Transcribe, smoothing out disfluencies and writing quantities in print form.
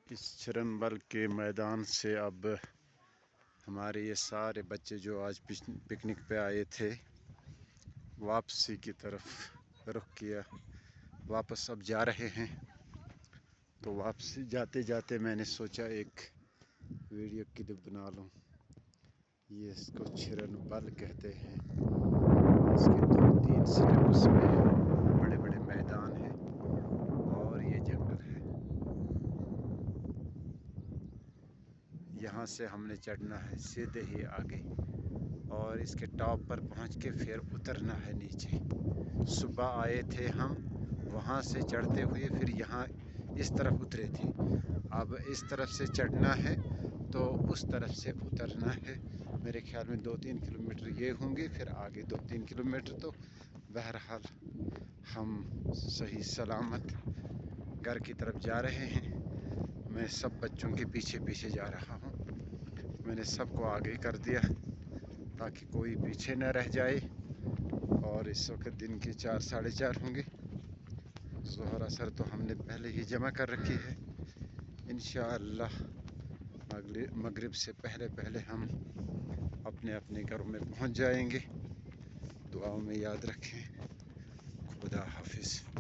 اس چھرنبل کے میدان سے اب ہمارے یہ سارے بچے جو آج پکنک پہ آئے تھے واپسی کی طرف رخ کیا، واپس اب جا رہے ہیں۔ تو واپسی جاتے جاتے میں نے سوچا ایک ویڈیو کلپ بنا لوں۔ یہ اس کو چھرنبل کہتے ہیں۔ اس کے 2-3 سٹیپس میں بڑے بڑے میدان ہیں اور یہ جنگل ہے۔ یہاں سے ہم نے چڑھنا ہے سیدھے ہی آگے اور اس کے ٹاپ پر پہنچ کے پھر اترنا ہے نیچے۔ صبح آئے تھے ہم وہاں سے چڑھتے ہوئے، پھر یہاں اس طرف اترے تھے۔ اب اس طرف سے چڑھنا ہے تو اس طرف سے اترنا ہے۔ میرے خیال میں 2-3 کلومیٹر یہ ہوں گے، پھر آگے 2-3 کلومیٹر۔ تو بہرحال ہم صحیح سلامت گھر کی طرف جا رہے ہیں۔ میں سب بچوں کے پیچھے پیچھے جا رہا ہوں۔ میں نے سب کو آگے کر دیا تاکہ کوئی پیچھے نہ رہ جائے۔ اور اس وقت دن کے 4-4:30 ہوں گے۔ ظہر اثر تو ہم نے پہلے ہی جمع کر رکھی ہے۔ انشاءاللہ مغرب سے پہلے ہم اپنے اپنے گھروں میں پہنچ جائیں گے۔ دعاؤں میں یاد رکھیں۔ خدا حافظ۔